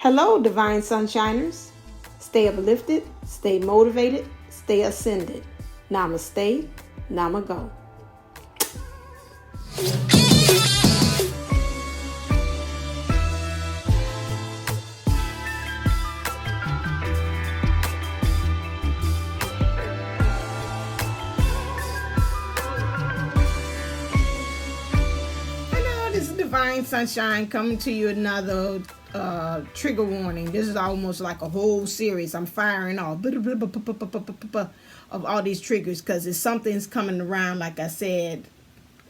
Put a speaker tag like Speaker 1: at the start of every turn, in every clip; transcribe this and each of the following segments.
Speaker 1: Hello, Divine Sunshiners. Stay uplifted, stay motivated, stay ascended. Namaste, Namago. Hello, this is Divine Sunshine coming to you another trigger warning. This is almost like a whole series. I'm firing off of all these triggers because if something's coming around, like I said,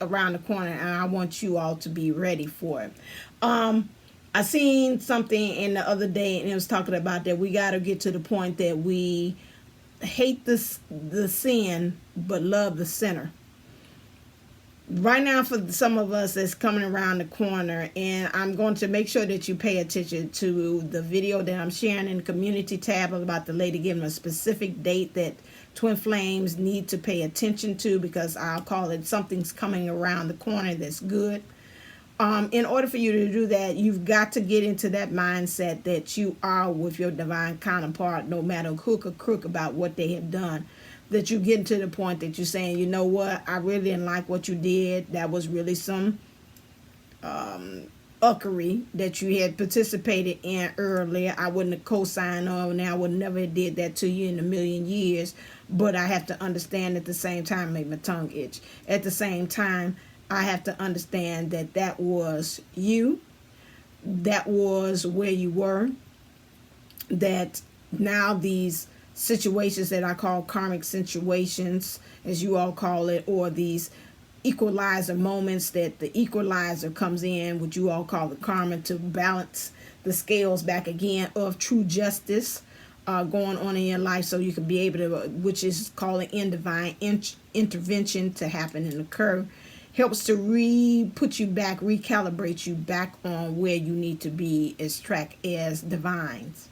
Speaker 1: around the corner, and I want you all to be ready for it. I seen something in the other day, and it was talking about that we got to get to the point that we hate the sin but love the sinner. Right now, for some of us that's coming around the corner, and I'm going to make sure that you pay attention to the video that I'm sharing in the community tab about the lady giving a specific date that twin flames need to pay attention to, because I'll call it something's coming around the corner that's good. In order for you to do that, you've got to get into that mindset that you are with your divine counterpart, no matter hook or crook about what they have done. That you get to the point that you're saying, you know what, I really didn't like what you did. That was really some uckery that you had participated in earlier. I wouldn't have co-signed on, and I would never have did that to you in a million years. But I have to understand at the same time, make my tongue itch. At the same time, I have to understand that that was you. That was where you were. That now these situations that I call karmic situations, as you all call it, or these equalizer moments that the equalizer comes in, what you all call the karma, to balance the scales back again of true justice going on in your life, so you can be able to, which is calling in divine intervention to happen and occur, helps to put you back, recalibrate you back on where you need to be as track as divines.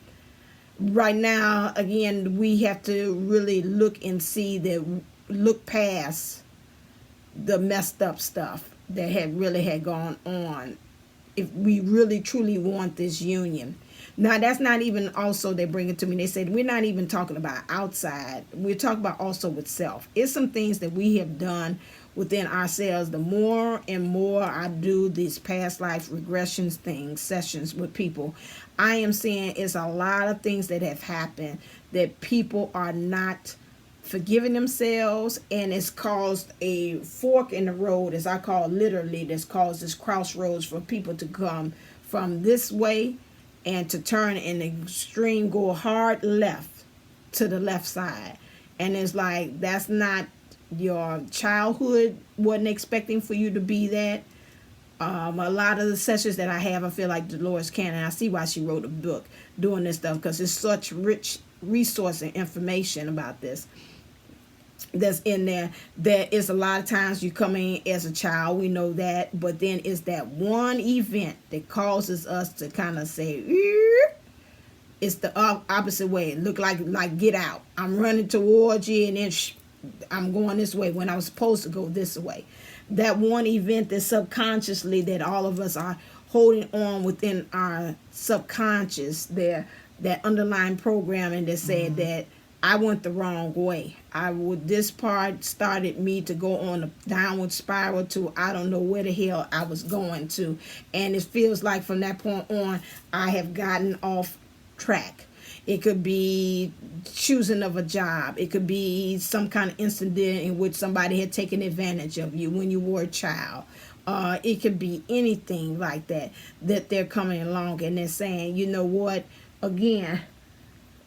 Speaker 1: Right now, again, we have to really look and see that, look past the messed up stuff that had gone on, if we really truly want this union. Now, that's not even also, they bring it to me, they said, we're not even talking about outside, we're talking about also with self. It's some things that we have done within ourselves. The more and more I do these past life regressions sessions with people, I am seeing it's a lot of things that have happened that people are not forgiving themselves, and it's caused a fork in the road, as I call it, literally, that's caused this crossroads for people to come from this way and to turn in the extreme, go hard left to the left side. And it's like, that's not your childhood, wasn't expecting for you to be that. A lot of the sessions that I have, I feel like Dolores Cannon, I see why she wrote a book doing this stuff, because it's such rich resource and information about this that's in there. There is a lot of times you come in as a child, we know that, but then it's that one event that causes us to kind of say, it's the opposite way. It look like get out. I'm running towards you, and then I'm going this way when I was supposed to go this way. That one event that subconsciously, that all of us are holding on within our subconscious, there, that underlying programming that said that I went the wrong way. This part started me to go on a downward spiral to I don't know where the hell I was going to. And it feels like from that point on, I have gotten off track. It could be choosing of a job. It could be some kind of incident in which somebody had taken advantage of you when you were a child. It could be anything like that they're coming along and they're saying, you know what, again,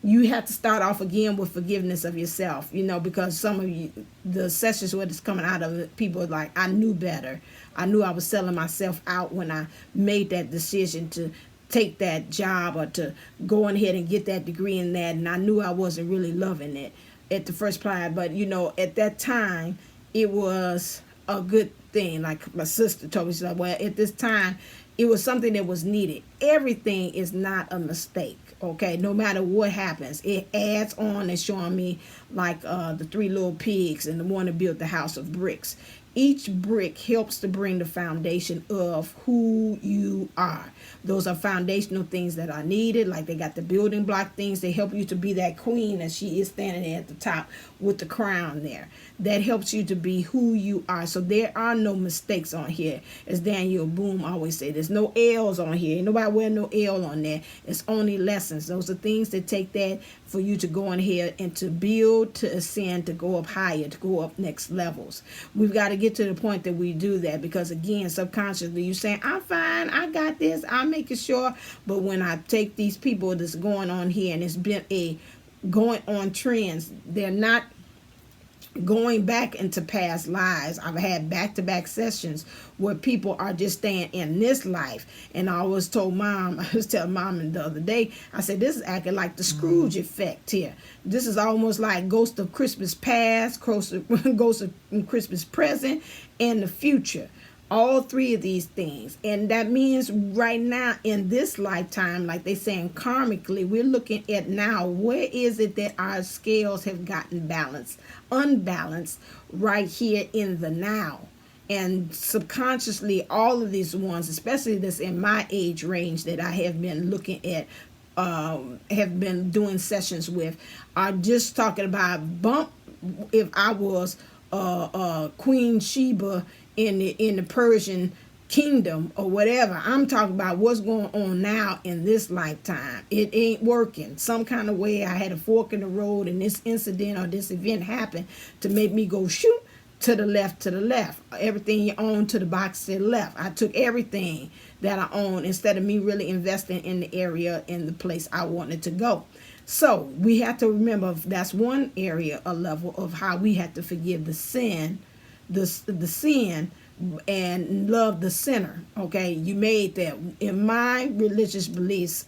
Speaker 1: you have to start off again with forgiveness of yourself, because some of you, the sessions where it's coming out of it, people are like, I knew better. I knew I was selling myself out when I made that decision to take that job or to go ahead and get that degree in that, and I knew I wasn't really loving it at the first try. But at that time it was a good thing. Like my sister told me, she's like, well, at this time it was something that was needed. Everything is not a mistake, okay? No matter what happens, it adds on. And showing me like the 3 little pigs and the one that built the house of bricks. Each brick helps to bring the foundation of who you are. Those are foundational things that are needed. Like they got the building block things. They help you to be that queen, and she is standing at the top with the crown there. That helps you to be who you are. So there are no mistakes on here. As Daniel Boone always said, there's no L's on here. Ain't nobody wear no L on there. It's only lessons. Those are things that take that for you to go in here and to build, to ascend, to go up higher, to go up next levels. We've got to get to the point that we do that, because again, subconsciously you're saying, I'm fine, I got this, I'm making sure. But when I take these people that's going on here, and it's been a going on trends, they're not going back into past lives. I've had back-to-back sessions where people are just staying in this life. And I was telling mom the other day, I said, this is acting like the Scrooge effect here. This is almost like Ghost of Christmas Past, Ghost of Christmas Present, and the future. All three of these things. And that means right now in this lifetime, like they saying karmically, we're looking at now, where is it that our scales have gotten unbalanced right here in the now. And subconsciously, all of these ones, especially that's in my age range that I have been looking at, have been doing sessions with, are just talking about if I was Queen Sheba in the Persian kingdom or whatever. I'm talking about what's going on now in this lifetime. It ain't working. Some kind of way I had a fork in the road, and this incident or this event happened to make me go shoot to the left. Everything you own to the box to the left. I took everything that I own instead of me really investing in the area, in the place I wanted to go. So we have to remember that's one area, a level of how we have to forgive the sin, the sin, and love the sinner. Okay, you made that. In my religious beliefs,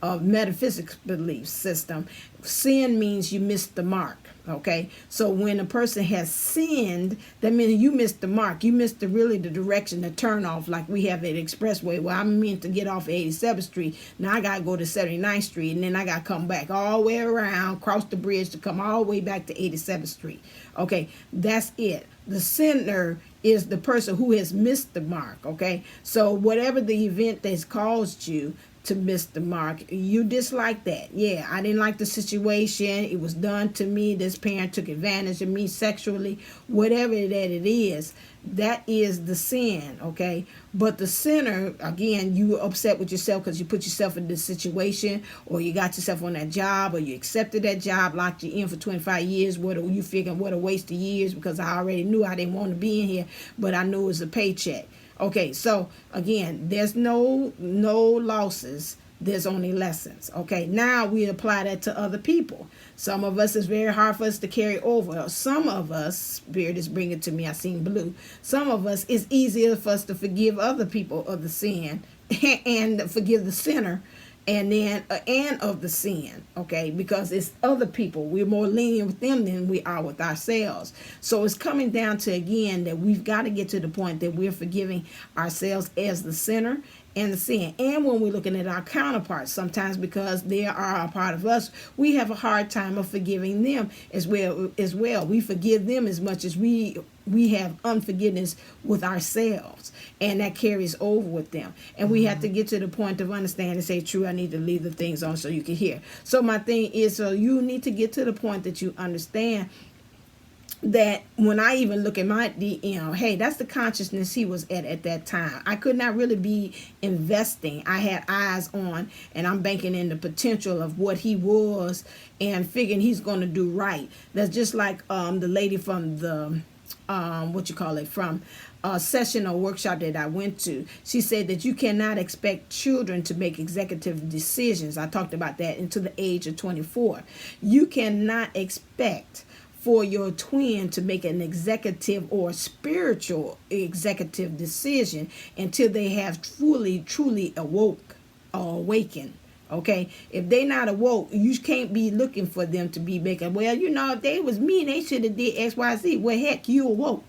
Speaker 1: metaphysics belief system, sin means you missed the mark. Okay, so when a person has sinned, that means you missed the mark. You missed the direction, the turn off, like we have at Expressway. Well, I'm meant to get off at 87th Street. Now I gotta go to 79th Street, and then I gotta come back all the way around, cross the bridge to come all the way back to 87th Street. Okay, that's it. The sinner is the person who has missed the mark. Okay, so whatever the event that's caused you to miss the mark, you dislike that. Yeah, I didn't like the situation. It was done to me. This parent took advantage of me sexually. Whatever that it is, that is the sin. Okay, but the sinner, again, you were upset with yourself because you put yourself in this situation, or you got yourself on that job, or you accepted that job, locked you in for 25 years. What are you figuring? What a waste of years, because I already knew I didn't want to be in here, but I knew it was a paycheck. Okay, so again, there's no losses. There's only lessons. Okay, now we apply that to other people. Some of us, it's very hard for us to carry over. Some of us, Spirit is bringing to me, I seen blue. Some of us, it's easier for us to forgive other people of the sin and forgive the sinner, and then and of the sin, okay, because it's other people. We're more lenient with them than we are with ourselves. So it's coming down to, again, that we've got to get to the point that we're forgiving ourselves as the sinner and the sin. And when we're looking at our counterparts, sometimes because they are a part of us, we have a hard time of forgiving them as well. We forgive them as much as we have unforgiveness with ourselves, and that carries over with them. And we have to get to the point of understanding and say, true, I need to leave the things on so you can hear. So my thing is, so you need to get to the point that you understand that when I even look at my DM, hey, that's the consciousness he was at that time. I could not really be investing. I had eyes on, and I'm banking in the potential of what he was and figuring he's going to do right. That's just like the lady from the from a session or workshop that I went to. She said that you cannot expect children to make executive decisions. I talked about that until the age of 24. You cannot expect for your twin to make an executive or spiritual executive decision until they have truly awakened. Okay, if they not awoke, you can't be looking for them to be making, well, if they was me, they should have did X, Y, Z. Well, heck, you awoke.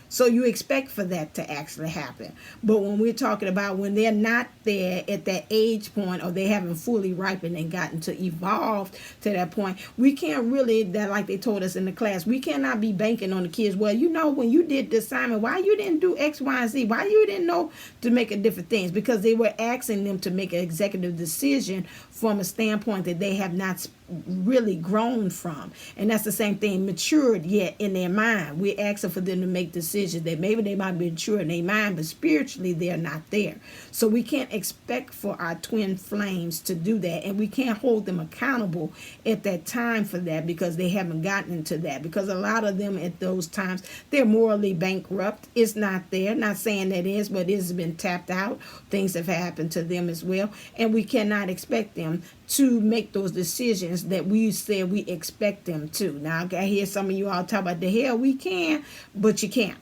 Speaker 1: So you expect for that to actually happen. But when we're talking about when they're not there at that age point, or they haven't fully ripened and gotten to evolve to that point, we can't really, that like they told us in the class, we cannot be banking on the kids. Well, you know, when you did the assignment, why you didn't do X, Y, and Z? Why you didn't know to make a different things? Because they were asking them to make an executive decision from a standpoint that they have not really grown from. And that's the same thing, matured yet in their mind. We're asking for them to make decisions that maybe they might be mature in their mind, but spiritually they're not there. So we can't expect for our twin flames to do that, and we can't hold them accountable at that time for that, because they haven't gotten into that. Because a lot of them at those times, they're morally bankrupt. It's not there. Not saying that it is, but it has been tapped out. Things have happened to them as well, and we cannot expect them to make those decisions that we said we expect them to. Now, I hear some of you all talk about the hell we can, but you can't.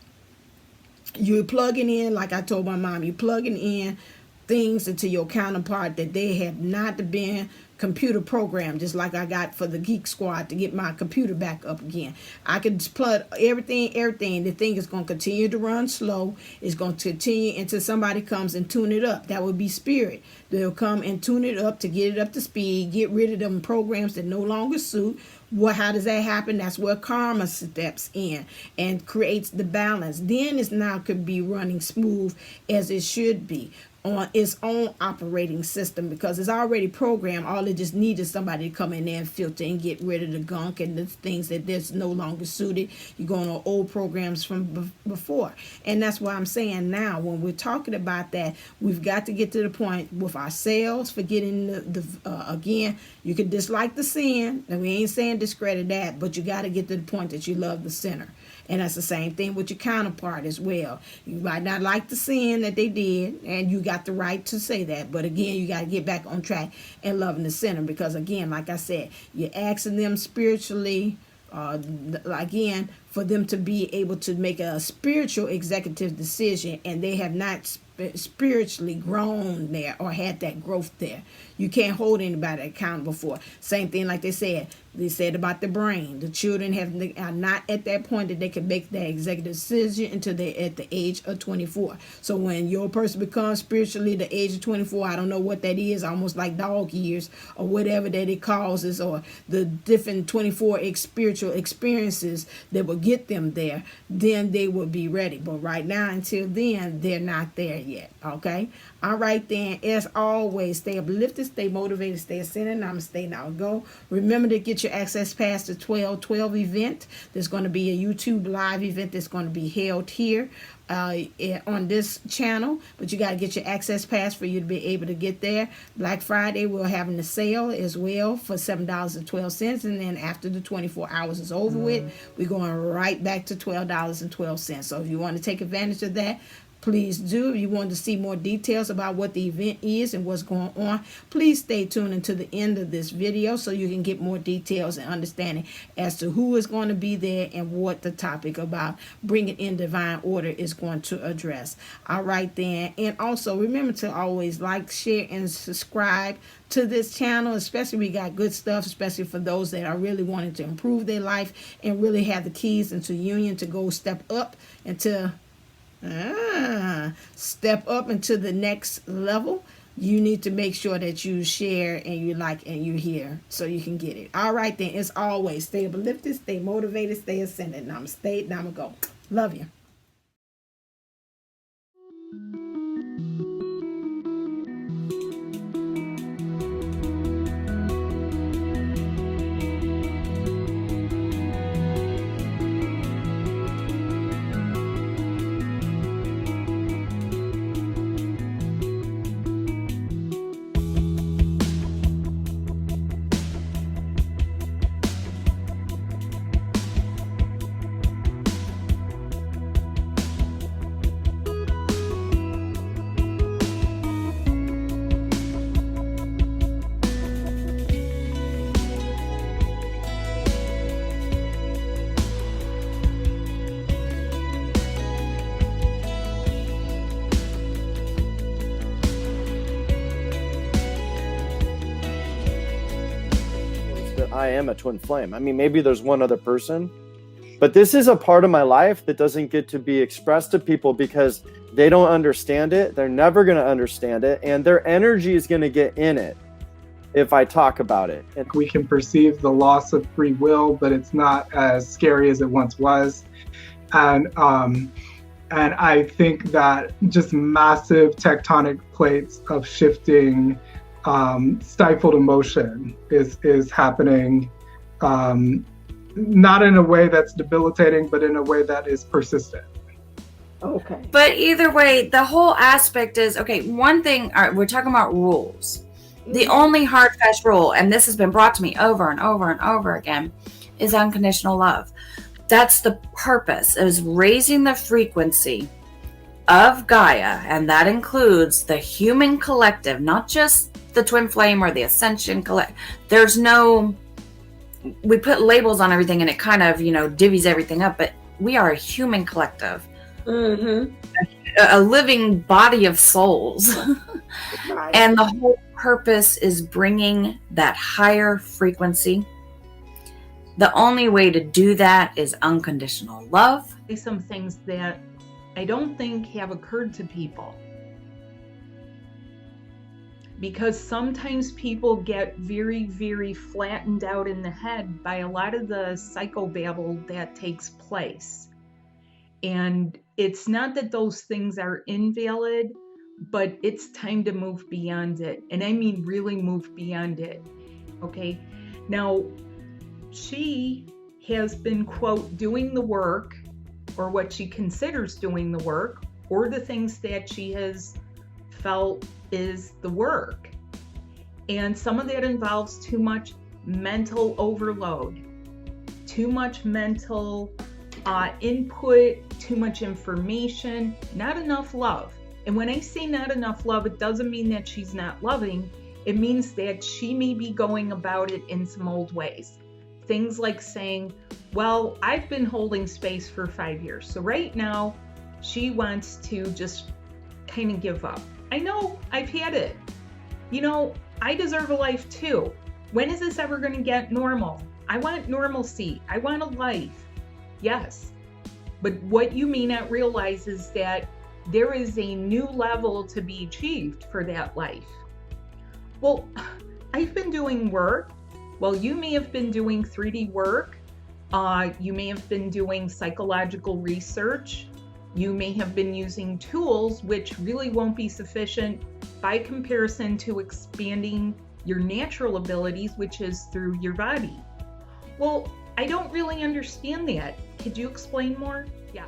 Speaker 1: You're plugging in, like I told my mom, you're plugging in things into your counterpart that they have not been computer programmed, just like I got for the Geek Squad to get my computer back up again. I could plug everything. The thing is going to continue to run slow. It's going to continue until somebody comes and tune it up. That would be spirit. They'll come and tune it up to get it up to speed, get rid of them programs that no longer suit. How does that happen? That's where karma steps in and creates the balance. Then it's now could be running smooth as it should be on its own operating system, because it's already programmed. All it just needs is somebody to come in there and filter and get rid of the gunk and the things that that's no longer suited. You're going on old programs from before. And that's why I'm saying now, when we're talking about that, we've got to get to the point with ourselves, forgetting again, you can dislike the sin, and we ain't saying discredit that, but you got to get to the point that you love the sinner. And that's the same thing with your counterpart as well. You might not like the sin that they did, and you got the right to say that. But again, you got to get back on track and loving the sinner, because again, like I said, you're asking them spiritually, again, for them to be able to make a spiritual executive decision, and they have not spiritually grown there or had that growth there. You can't hold anybody accountable for. Same thing like they said about the brain. The children are not at that point that they can make that executive decision until they're at the age of 24. So when your person becomes spiritually the age of 24, I don't know what that is, almost like dog years or whatever that it causes, or the different 24 spiritual experiences that will get them there, then they will be ready. But right now, until then, they're not there yet. Okay? All right then. As always, stay uplifted, stay motivated, stay ascending. Namaste. Now go. Remember to get your access pass to 12/12 event. There's going to be a YouTube live event that's going to be held here on this channel, but you got to get your access pass for you to be able to get there. Black Friday, we're having the sale as well for $7.12, and then after the 24 hours is over with, we're going right back to $12.12. So if you want to take advantage of that, please do. If you want to see more details about what the event is and what's going on, please stay tuned until the end of this video so you can get more details and understanding as to who is going to be there and what the topic about bringing in divine order is going to address. All right then. And also remember to always like, share, and subscribe to this channel. Especially we got good stuff, especially for those that are really wanting to improve their life and really have the keys into union to go step up into the next level. You need to make sure that you share and you like and you hear so you can get it. All right then, as always, stay uplifted, stay motivated, stay ascended. Namaste, namago. Love you.
Speaker 2: I am a twin flame. I mean, maybe there's one other person, But this is a part of my life that doesn't get to be expressed to people because they don't understand it. They're never going to understand it. And their energy is going to get in it if I talk about it. And
Speaker 3: we can perceive the loss of free will, but it's not as scary as it once was. And I think that just massive tectonic plates of shifting, stifled emotion is happening, not in a way that's debilitating, but in a way that is persistent.
Speaker 1: Okay.
Speaker 4: But either way, the whole aspect is, okay, one thing, all right, we're talking about rules. The only hard, fast rule, and this has been brought to me over and over and over again, is unconditional love. That's the purpose, is raising the frequency of Gaia, and that includes the human collective, not just the twin flame or the ascension collective. There's no, we put labels on everything and it kind of, divvies everything up, but we are a human collective.
Speaker 1: Mm-hmm.
Speaker 4: A living body of souls.
Speaker 1: Right.
Speaker 4: And the whole purpose is bringing that higher frequency. The only way to do that is unconditional love.
Speaker 5: Some things that I don't think have occurred to people, because sometimes people get very, very flattened out in the head by a lot of the psychobabble that takes place. And it's not that those things are invalid, but it's time to move beyond it. And I mean really move beyond it. Okay. Now, she has been, quote, doing the work, or what she considers doing the work, or the things that she has felt is the work. And some of that involves too much mental overload, too much mental input, too much information, not enough love. And when I say not enough love, it doesn't mean that she's not loving. It means that she may be going about it in some old ways. Things like saying, well, I've been holding space for 5 years. So right now, she wants to just kind of give up. I know, I've had it. I deserve a life too. When is this ever going to get normal? I want normalcy. I want a life. Yes. But what you may not realize is that there is a new level to be achieved for that life. Well, I've been doing work. Well, you may have been doing 3D work. You may have been doing psychological research. You may have been using tools which really won't be sufficient by comparison to expanding your natural abilities, which is through your body. Well, I don't really understand that. Could you explain more? Yeah.